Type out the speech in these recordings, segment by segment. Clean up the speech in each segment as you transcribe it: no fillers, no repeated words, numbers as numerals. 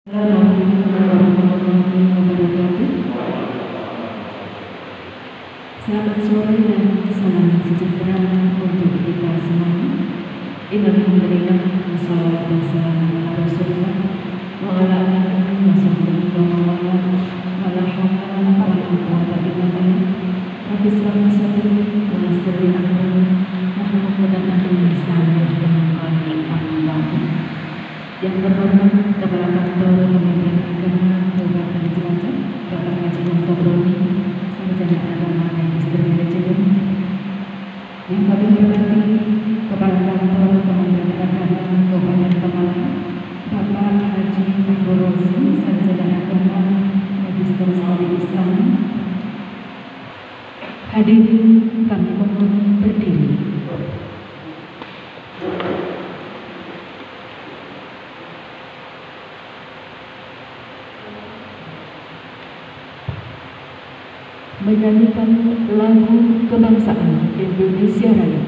Assalamualaikum warahmatullahi wabarakatuh. Selamat sore dan salam sejahtera untuk kita semuanya. Alhamdulillah, wassalatu wassalamu ala Rasulillah wa ala alihi wa sahbihi wa man wala wala haula wala quwwata illa billah. Rabbi shrah li sadri wa yassir li amri wahlul 'uqdatam min lisani yafqahu qawli. Amma ba'du. Yang terhormat Kepala Kantor Kementerian Agama Kabupaten Cilacap, Bapak Haji Muhammad Sarjana Agama dan Istri Manajemen. Yang kami hormati Kepala Kantor Kementerian Agama Kabupaten Pemalang, Bapak Haji Muhammad Sarjana Agama Magister Studi Islam. Hadirin kami mohon berdiri. Menyanyikan lagu kebangsaan Indonesia Raya.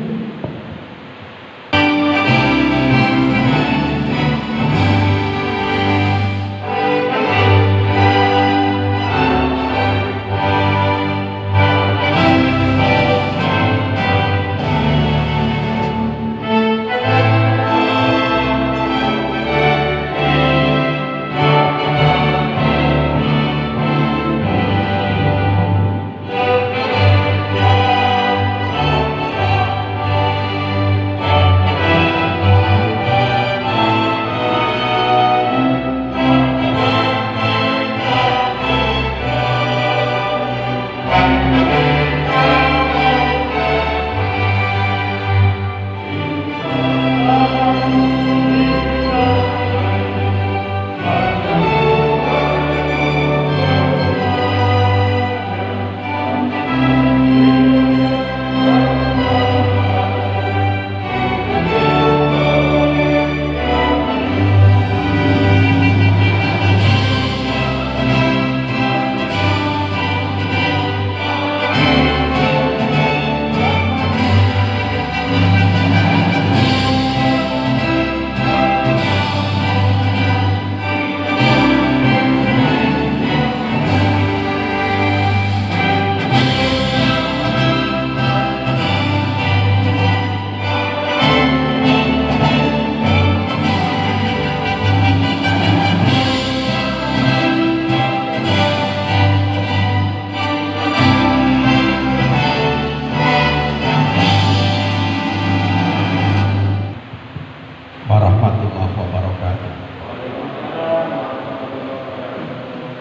Warahmatullahi wabarakatuh.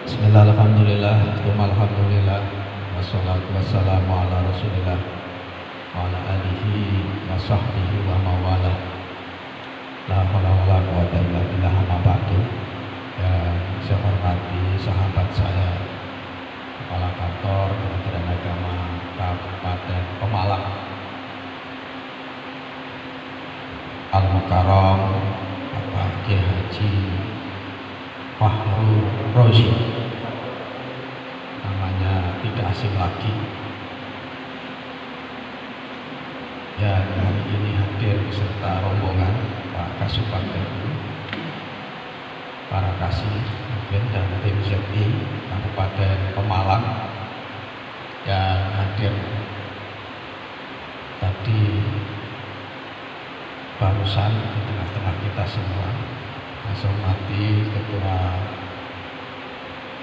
Bismillah, alhamdulillah, alhamdulillah, wassalatu wassalamu ala Rasulillah wa ala alihi wa sahbihi wa mawala. La haula wala quwwata illa billah. Amma ba'du. Yang saya hormati sahabat saya, Kepala Kantor Kementerian Agama Kabupaten Pemalang, Al-Mukarram Bapak Kiai Haji Fahru Rozi, namanya tidak asing lagi, yang hari ini hadir beserta rombongan Pak Kasupaten, para kasih dan tim ZI Kabupaten Pemalang yang hadir tadi barusan di tengah-tengah kita semua. Saya hormati Ketua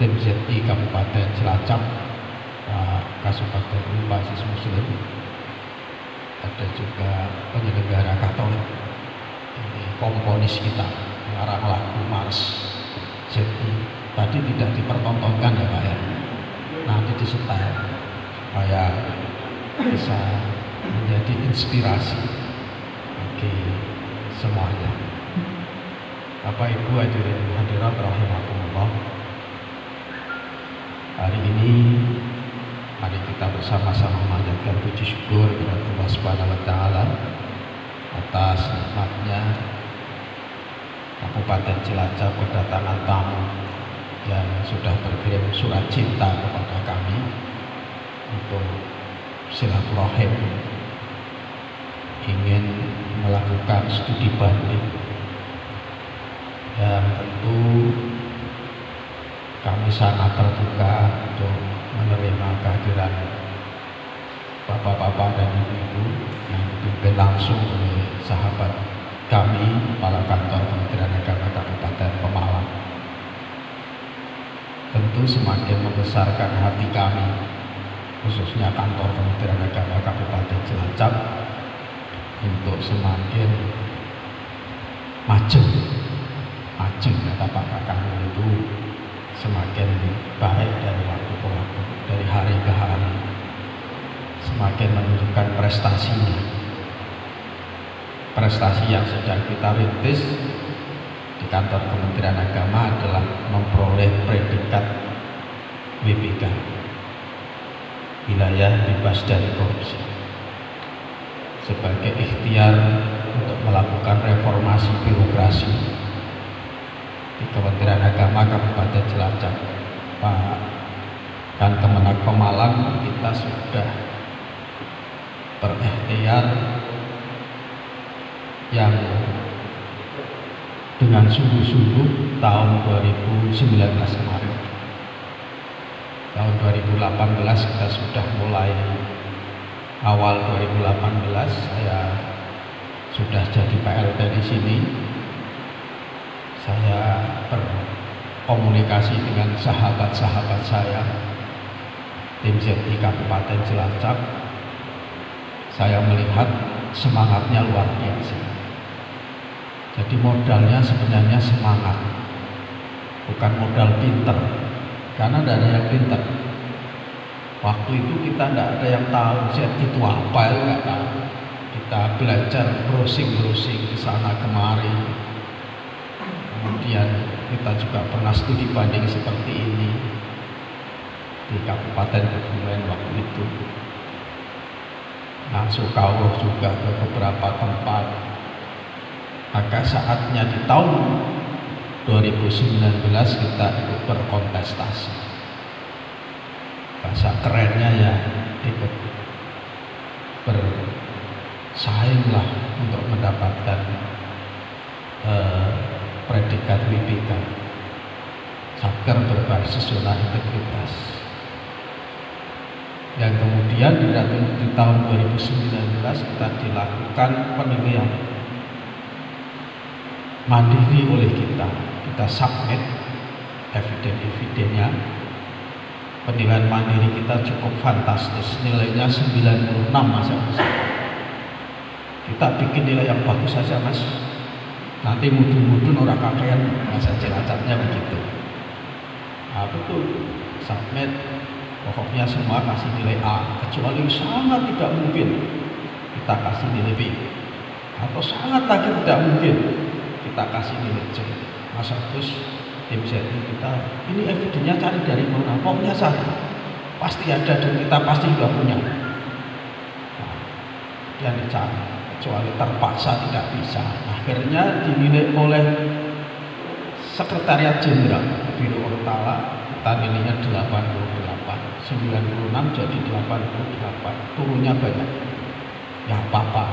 Tim ZI Kabupaten Cilacap, Pak Kasupaten Basis Muslim. Ada juga penyelenggara Katolik, ini komponis kita, mengarang lagu Mars ZI. Tadi tidak dipertontonkan ya Pak ya, nanti disetel supaya bisa menjadi inspirasi bagi semuanya. Bapak Ibu hadirin hadirat rahimakumullah. Hari ini mari kita bersama-sama memanjatkan puji syukur kepada Allah Subhanahu wa taala atas nikmatnya Kabupaten Cilacap kedatangan tamu yang sudah berkirim surat cinta kepada kami untuk silaturahim, ingin melakukan studi banding yang tentu sana terbuka untuk menerima kehadiran bapak-bapak dan ibu-ibu yang dipimpin langsung oleh sahabat kami, Kepala Kantor Kementerian Agama Kabupaten Pemalang. Tentu semakin membesarkan hati kami, khususnya Kantor Kementerian Agama Kabupaten Cilacap, untuk semakin maju kata Pak Kakang itu semakin baik dari waktu ke waktu, dari hari ke hari, semakin menunjukkan prestasinya. Prestasi yang sedang kita rintis di Kantor Kementerian Agama adalah memperoleh predikat WBK, wilayah bebas dari korupsi, sebagai ikhtiar untuk melakukan reformasi birokrasi di Kementerian Agama Kabupaten Cilacap. Pak Kemenag Pemalang, kita sudah berikhtiar yang dengan sungguh-sungguh tahun 2019 kemarin. Tahun 2018 kita sudah mulai, awal 2018 saya sudah jadi PLT di sini. Saya berkomunikasi dengan sahabat-sahabat saya, tim ZI Kabupaten Cilacap. Saya melihat semangatnya luar biasa. Jadi modalnya sebenarnya semangat, bukan modal pinter, karena tidak ada yang pinter. Waktu itu kita tidak ada yang tahu ZI itu apa, ya nggak tahu. Kita belajar browsing ke sana kemari. Kemudian kita juga pernah studi banding seperti ini di Kabupaten Kebumen waktu itu. Langsung kawruh juga ke beberapa tempat. Maka saatnya di tahun 2019 kita ikut berkontestasi. Bahasa kerennya ya ikut bersaing lah untuk mendapatkan predikat WBK, Satker berbasis zona integritas. Dan kemudian di tahun 2019 kita dilakukan penilaian mandiri oleh kita submit eviden-evidennya. Penilaian mandiri kita cukup fantastis, nilainya 96 Mas. Kita bikin nilai yang bagus saja Mas, nanti mudun-mudun orang kakean bahasa Cilacapnya begitu. Nah, betul, submit, pokoknya semua kasih nilai A, kecuali sangat tidak mungkin kita kasih nilai B, atau sangat lagi tidak mungkin kita kasih nilai C. Mas Agus, tim ZI kita, ini evidennya cari dari mana? Pokoknya saya pasti ada dan kita pasti sudah punya. Nah, yang dicari, kecuali terpaksa tidak bisa. Akhirnya dinilai oleh Sekretariat Jenderal Biro Urtala, kita nilainya 88, 96 jadi 88, turunnya banyak. Ya apa-apa,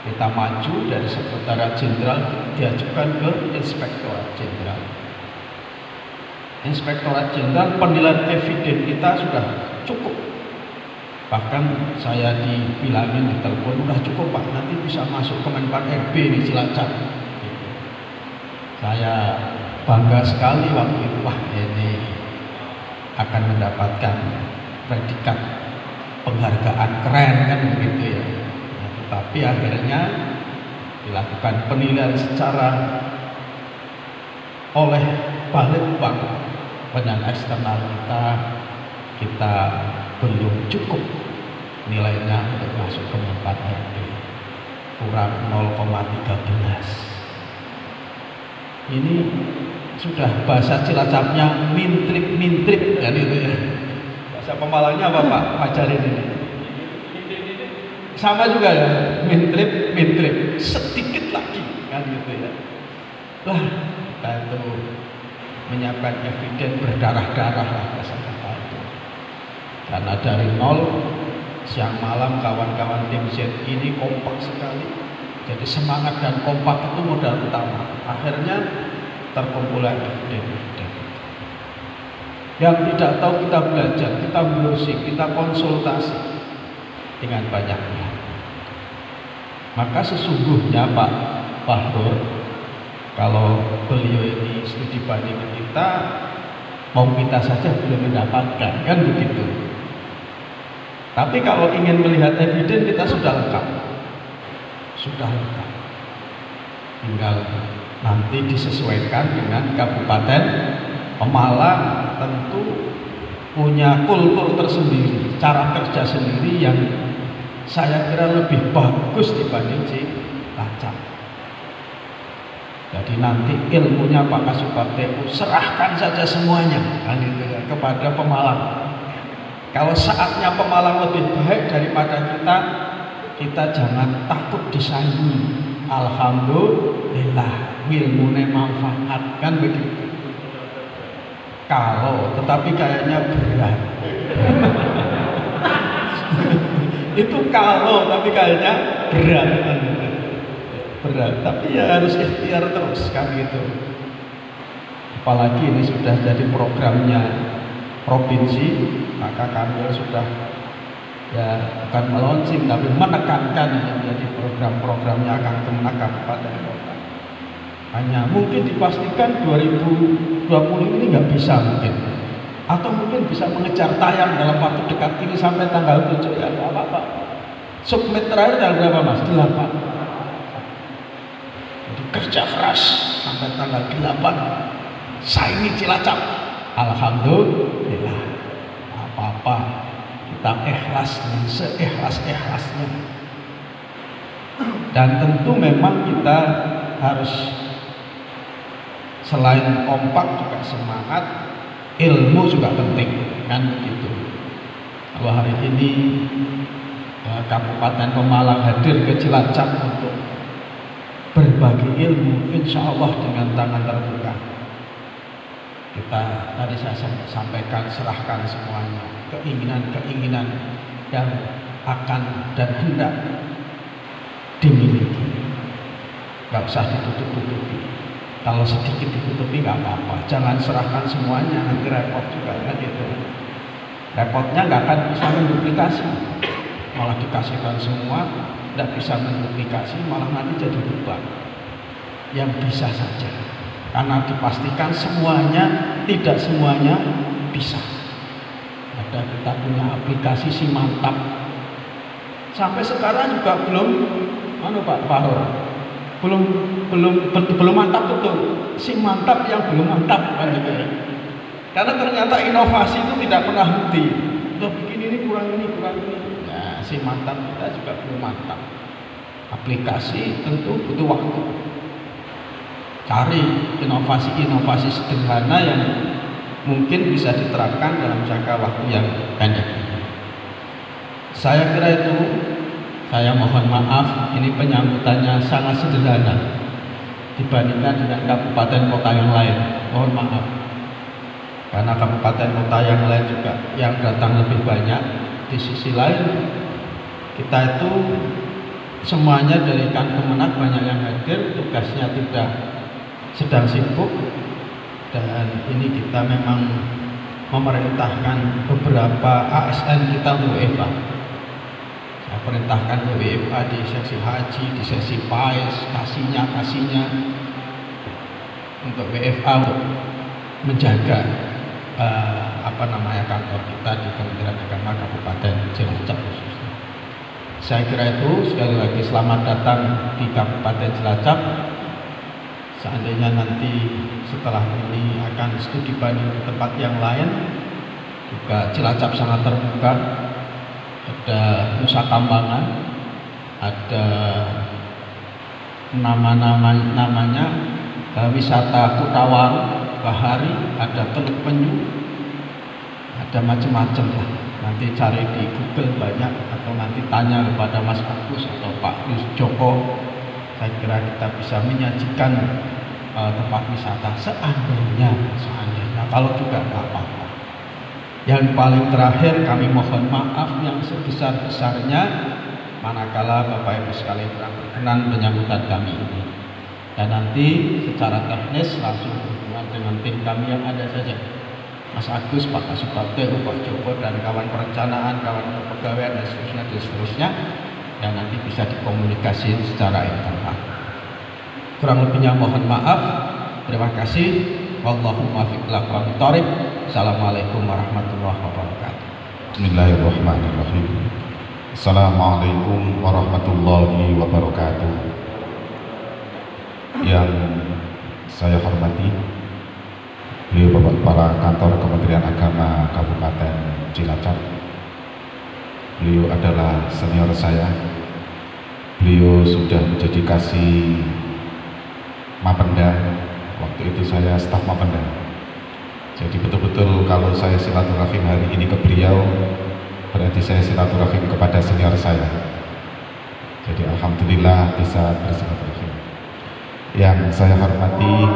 kita maju dari Sekretariat Jenderal, diajukan ke Inspektorat Jenderal. Inspektorat Jenderal penilaian eviden kita sudah cukup. Bahkan saya dibilangin di telepon, udah cukup Pak, nanti bisa masuk Kemenpan RB di Cilacap. Gitu. Saya bangga sekali waktu itu, wah ini akan mendapatkan predikat penghargaan keren kan begitu ya. Nah, tetapi akhirnya dilakukan penilaian secara oleh Balitbank, penilaian eksternal kita belum cukup nilainya untuk masuk ke Kemenpan RB, kurang 0,13. Ini sudah bahasa Cilacapnya mintrip kan itu ya. Bahasa Pemalangnya apa Pak ajarin ini? Sama juga ya, mintrip, sedikit lagi kan gitu ya. Lah, kita itu menyiapkan eviden berdarah-darah lah bahasa kata itu. Karena dari nol siang malam kawan-kawan tim Z ini kompak sekali. Jadi semangat dan kompak itu modal utama. Akhirnya terkumpulkan eviden. Yang tidak tahu kita belajar, kita browsing, kita konsultasi dengan banyak pihak. Maka sesungguhnya Pak Fahrur, kalau beliau ini studi banding kita, mau kita saja belum mendapatkan, kan begitu. Tapi kalau ingin melihat evidence, kita sudah lengkap. Sudah lengkap. Tinggal nanti disesuaikan dengan Kabupaten Pemalang, tentu punya kultur tersendiri, cara kerja sendiri yang saya kira lebih bagus dibanding Cilacap. Jadi nanti ilmunya Pak Kasubagteu serahkan saja semuanya kan itu, kepada Pemalang. Kalau saatnya Pemalang lebih baik daripada kita jangan takut disaingi. Alhamdulillah, ilmunya manfaat, kan begitu. Tetapi kayaknya berat. Itu tapi kayaknya berat. Tapi ya harus ikhtiar terus kan gitu. Apalagi ini sudah jadi programnya provinsi, maka kami sudah ya bukan melonsing tapi menekankan yang menjadi program-programnya akan Kemenak Kabupaten Kota. Hanya mungkin dipastikan 2020 ini nggak bisa mungkin, atau mungkin bisa mengejar tayang dalam waktu dekat ini sampai tanggal 7 ya nggak apa-apa. Submit terakhir tanggal berapa Mas? 8. Jadi kerja keras sampai tanggal 8 saingi Cilacap. Alhamdulillah, apa-apa kita ikhlas dengan seikhlas-ikhlasnya. Dan tentu memang kita harus selain kompak juga semangat, ilmu juga penting kan begitu. Kalau hari ini Kabupaten Pemalang hadir ke Cilacap untuk berbagi ilmu, insya Allah dengan tangan terbuka. Kita tadi saya sampaikan, serahkan semuanya, keinginan-keinginan yang akan dan hendak dimiliki, nggak usah ditutup-tutupi. Kalau sedikit ditutupi nggak apa-apa, jangan serahkan semuanya, nanti repot juga kan gitu. Repotnya nggak akan bisa menduplikasi, malah dikasihkan semua, nggak bisa menduplikasi, malah nanti jadi beban. Yang bisa saja, karena dipastikan tidak semuanya bisa. Ada kita punya aplikasi Simantap, sampai sekarang juga belum, Pak Fahrur, belum mantap betul. Simantap yang belum mantap kan gitu ya. Karena ternyata inovasi itu tidak pernah henti. Udah bikin ini kurang ini. Nah, Simantap kita juga belum mantap. Aplikasi tentu butuh waktu. Cari inovasi sederhana yang mungkin bisa diterapkan dalam jangka waktu yang pendek. Saya kira itu. Saya mohon maaf, ini penyambutannya sangat sederhana dibandingkan dengan kabupaten kota yang lain. Mohon maaf, karena kabupaten kota yang lain juga yang datang lebih banyak. Di sisi lain, kita itu semuanya dari Kemenak banyak yang hadir, tugasnya tidak sedang sibuk, dan ini kita memang memerintahkan beberapa ASN kita untuk WFA. Saya perintahkan WFA di seksi haji, di seksi PAIS, kasihnya untuk WFA untuk menjaga kantor kita di Kementerian Agama Kabupaten Cilacap khususnya. Saya kira itu. Sekali lagi selamat datang di Kabupaten Cilacap. Seandainya nanti setelah ini akan studi banding di tempat yang lain, juga Cilacap sangat terbuka. Ada Nusa Kambangan, ada namanya wisata Kutawang, Bahari, ada Teluk Penyu, ada macam-macam lah. Nanti cari di Google banyak, atau nanti tanya kepada Mas Agus atau Pak Yus Joko. Saya kira kita bisa menyajikan tempat wisata seandainya. Kalau juga nggak apa-apa. Yang paling terakhir, kami mohon maaf yang sebesar-besarnya manakala Bapak Ibu sekalian kurang berkenan penyambutan kami ini. Dan nanti secara teknis langsung berhubungan dengan tim kami yang ada saja. Mas Agus, Pak Kasubagte, Pak Joko, dan kawan perencanaan, kawan kepegawaian, dan seterusnya, yang nanti bisa dikomunikasikan secara internal. Kurang lebihnya mohon maaf. Terima kasih. Wallahu muwaffiq ila aqwamit thoriq. Assalamualaikum warahmatullahi wabarakatuh. Bismillahirrahmanirrahim. Assalamualaikum warahmatullahi wabarakatuh. Yang saya hormati beliau Bapak Kepala Kantor Kementerian Agama Kabupaten Cilacap. Beliau adalah senior saya. Beliau sudah menjadi kasih Mapenda. Waktu itu saya staf Mapenda. Jadi betul-betul kalau saya silaturahim hari ini ke beliau, berarti saya silaturahim kepada senior saya. Jadi alhamdulillah bisa bersilaturahim. Yang saya hormati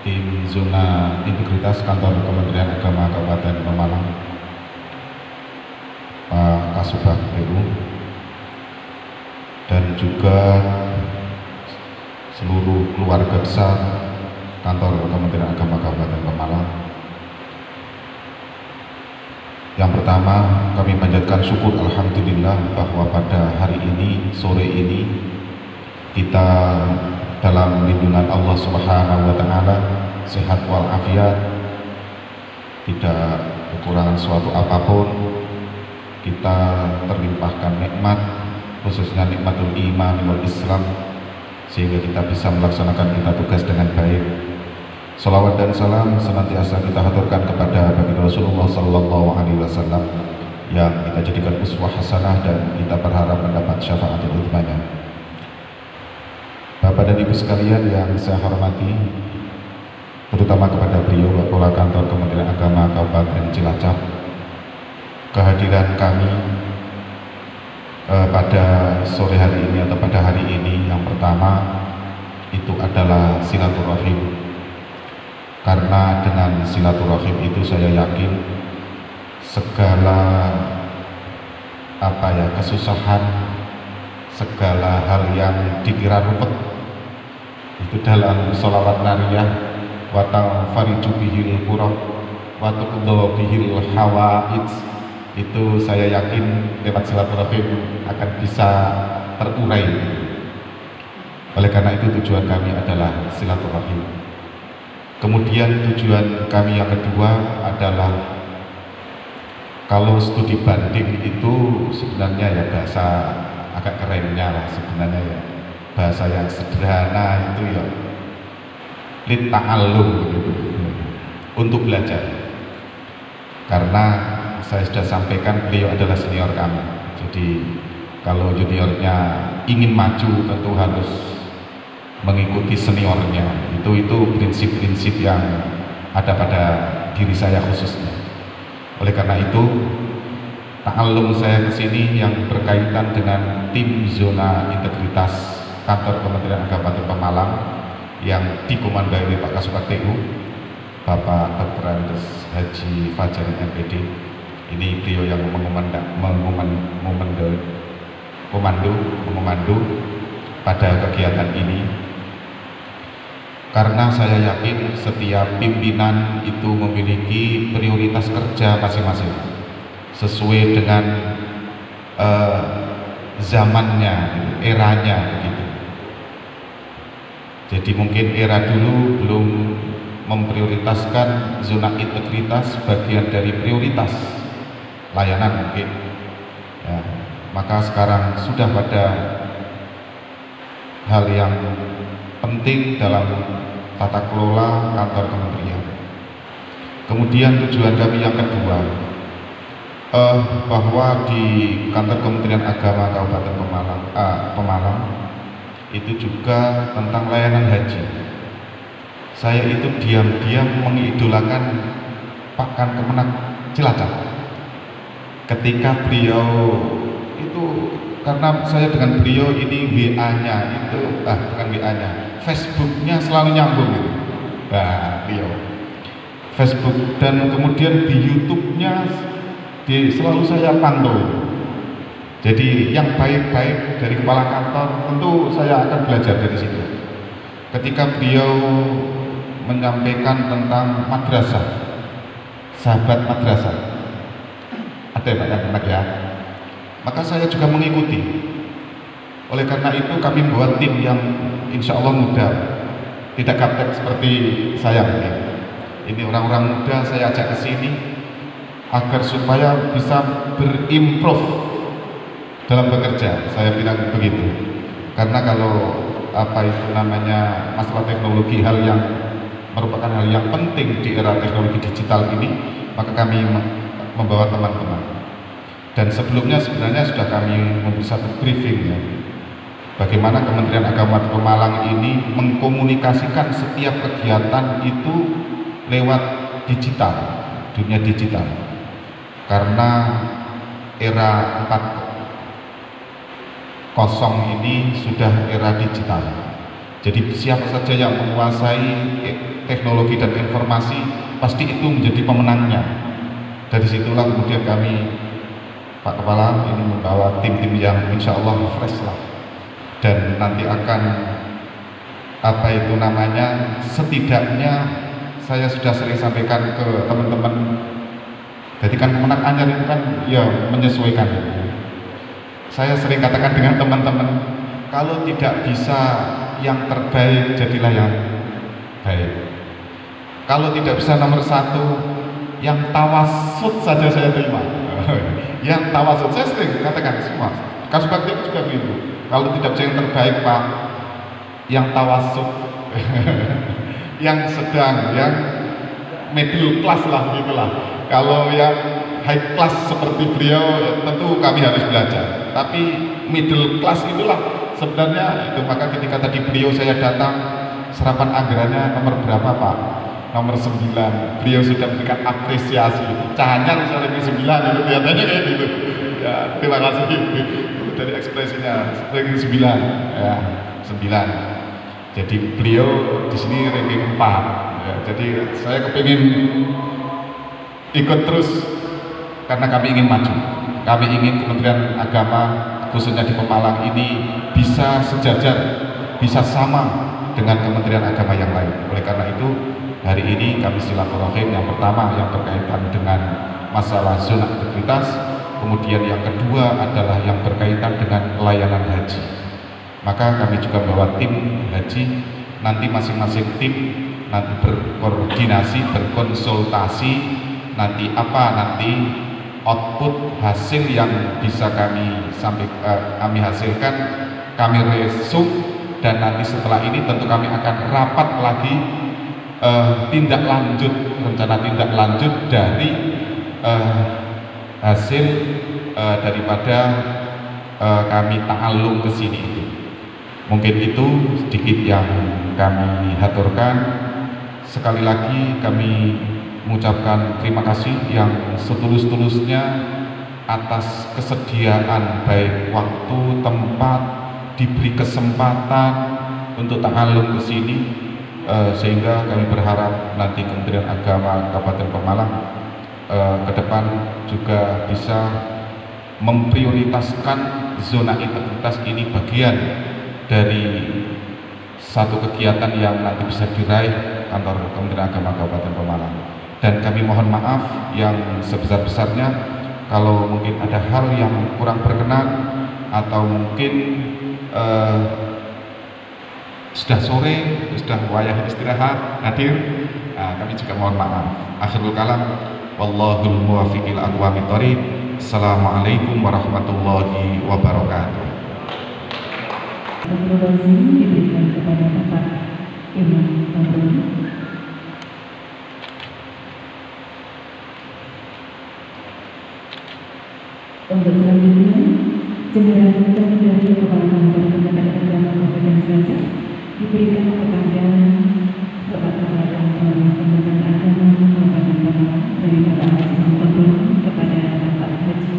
tim zona integritas kantor Kementerian Agama Kabupaten Pemalang, Pak Kasubag PU, dan juga seluruh keluarga besar kantor Kementerian Agama Kabupaten Pemalang. Yang pertama, kami panjatkan syukur alhamdulillah bahwa pada hari ini, sore ini, kita dalam lindungan Allah Subhanahu wa Ta'ala, sehat walafiat, tidak kekurangan suatu apapun. Kita terlimpahkan nikmat, khususnya nikmatul iman wal Islam, sehingga kita bisa melaksanakan kita tugas dengan baik. Salawat dan salam senantiasa kita haturkan kepada baginda Rasulullah Sallallahu Alaihi Wasallam yang kita jadikan uswah hasanah dan kita berharap mendapat syafaatul udzmanya. Bapak dan Ibu sekalian yang saya hormati, terutama kepada beliau Kepala Kantor Kementerian Agama Kabupaten Cilacap, kehadiran kami pada sore hari ini atau pada hari ini yang pertama itu adalah silaturahim. Karena dengan silaturahim itu saya yakin segala kesusahan, segala hal yang dikira ruwet itu dalam sholawat nariyah wa tanfariju bihil kurab wa tuqdha bihil hawaid, itu saya yakin lewat silaturahim akan bisa terurai. Oleh karena itu tujuan kami adalah silaturahim. Kemudian tujuan kami yang kedua adalah, kalau studi banding itu sebenarnya ya bahasa agak kerennya lah sebenarnya ya, bahasa yang sederhana itu ya lit ta'allum gitu, untuk belajar. Karena saya sudah sampaikan beliau adalah senior kami, jadi kalau juniornya ingin maju tentu harus mengikuti seniornya. Itu prinsip-prinsip yang ada pada diri saya khususnya. Oleh karena itu ta'allum saya ke sini yang berkaitan dengan tim zona integritas kantor Kementerian Agama Kabupaten Pemalang yang dikomandoi oleh Pak Kasubag PU, Bapak Dr. Andes Haji Fajar MPD. Ini beliau yang mengomando pada kegiatan ini. Karena saya yakin setiap pimpinan itu memiliki prioritas kerja masing-masing sesuai dengan zamannya, eranya begitu. Jadi mungkin era dulu belum memprioritaskan zona integritas bagian dari prioritas layanan mungkin ya, maka sekarang sudah pada hal yang penting dalam tata kelola kantor kementerian. Kemudian tujuan kami yang kedua, bahwa di kantor Kementerian Agama Kabupaten Pemalang itu juga tentang layanan haji. Saya itu diam-diam mengidolakan Pak Kankemenak Cilacap ketika beliau itu, karena saya dengan beliau ini WA-nya itu bukan WA-nya, Facebook-nya selalu nyambung gitu. Nah, beliau Facebook, dan kemudian di YouTube-nya selalu saya pantau. Jadi yang baik-baik dari kepala kantor tentu saya akan belajar dari situ. Ketika beliau menyampaikan tentang madrasah, sahabat madrasah, ada ya Pak yang enak ya, maka saya juga mengikuti. Oleh karena itu kami membuat tim yang insya Allah muda, tidak gaptek seperti saya ini. Ini orang-orang muda saya ajak ke sini agar supaya bisa berimprove dalam bekerja. Saya bilang begitu, karena kalau apa itu namanya masalah teknologi, hal yang merupakan hal yang penting di era teknologi digital ini, maka kami membawa teman-teman. Dan sebelumnya sebenarnya sudah kami memberi satu briefing ya, bagaimana Kementerian Agama Pemalang ini mengkomunikasikan setiap kegiatan itu lewat digital, dunia digital, karena era 4.0 ini sudah era digital. Jadi siapa saja yang menguasai teknologi dan informasi pasti itu menjadi pemenangnya. Dari situlah kemudian kami, Pak Kepala, ini membawa tim-tim yang insya Allah fresh lah, dan nanti akan apa itu namanya, setidaknya saya sudah sering sampaikan ke teman-teman. Jadi kan kemenang anyar itu kan ya menyesuaikan. Saya sering katakan dengan teman-teman, kalau tidak bisa yang terbaik, jadilah yang baik. Kalau tidak bisa nomor 1, yang tawasud saja saya terima. Yang tawasud, saya sering katakan semua. Kasus bakti juga begitu. Kalau tidak bisa yang terbaik Pak, yang tawasud, yang sedang, yang middle class lah gitulah. Kalau yang high class seperti beliau, tentu kami harus belajar. Tapi middle class itulah sebenarnya itu. Maka ketika tadi beliau saya datang, serapan anggarannya nomor berapa Pak? Nomor 9. Beliau sudah memberikan apresiasi. Cahanya misalnya 9 itu kelihatannya kayak gitu. Ya, terima kasih dari ekspresinya. Ranking 9 ya, 9. Jadi beliau di sini ranking 4. Ya, jadi saya kepingin ikut terus karena kami ingin maju. Kami ingin Kementerian Agama khususnya di Pemalang ini bisa sejajar, bisa sama dengan Kementerian Agama yang lain. Oleh karena itu hari ini kami silaturahim yang pertama yang berkaitan dengan masalah zona integritas, kemudian yang kedua adalah yang berkaitan dengan layanan haji. Maka kami juga bawa tim haji, nanti masing-masing tim nanti berkoordinasi, berkonsultasi, nanti output hasil yang bisa kami hasilkan, kami resum, dan nanti setelah ini tentu kami akan rapat lagi tindak lanjut, rencana tindak lanjut dari hasil daripada kami ta'alum ke sini itu. Mungkin itu sedikit yang kami haturkan. Sekali lagi kami mengucapkan terima kasih yang setulus-tulusnya atas kesediaan baik waktu, tempat, diberi kesempatan untuk ta'alum ke sini, sehingga kami berharap nanti Kementerian Agama Kabupaten Pemalang ke depan juga bisa memprioritaskan zona integritas ini bagian dari satu kegiatan yang nanti bisa diraih kantor Kementerian Agama Kabupaten Pemalang. Dan kami mohon maaf yang sebesar-besarnya kalau mungkin ada hal yang kurang berkenan atau mungkin sudah sore, sudah wayah istirahat hadir, kami juga mohon maaf. Akhirul kalam, wallahul muwaffiq ila aqwamit thoriq. Assalamualaikum warahmatullahi wabarakatuh. Terima diberikan kepada Bapak Imam Tantowi. Untuk selanjutnya, jembratan dari Kepala Kantor Kementerian Agama Kabupaten Cilacap diberikan kepada Bapak Kepala Kantor Kementerian Agama Kabupaten Pemalang dari Bapak Haji Tantowi kepada Bapak Haji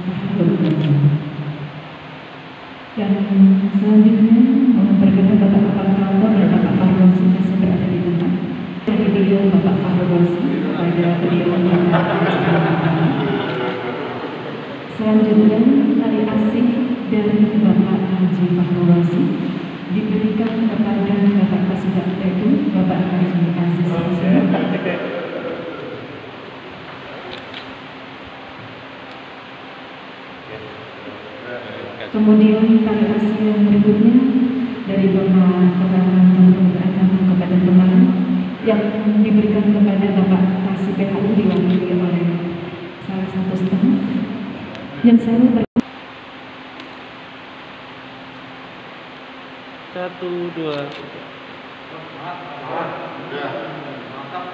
Mahfud Hasan. Dan selanjutnya berkenan Bapak Kepala Kantor dan Bapak Parwansi yang berada di tempat kemudian tali asih dari Bapak Haji Fakhrul Razi diberikan kepada Bapak Kasubag TU Bapak Haji Aziz Hassan. Kemudian tali asih yang berikutnya dari Bapak Kepala Kantor Beragama kepada Pemalang yang diberikan kepada Bapak Kasih PHU diwakili oleh salah satu staf yang selalu Satu, dua. Mantap.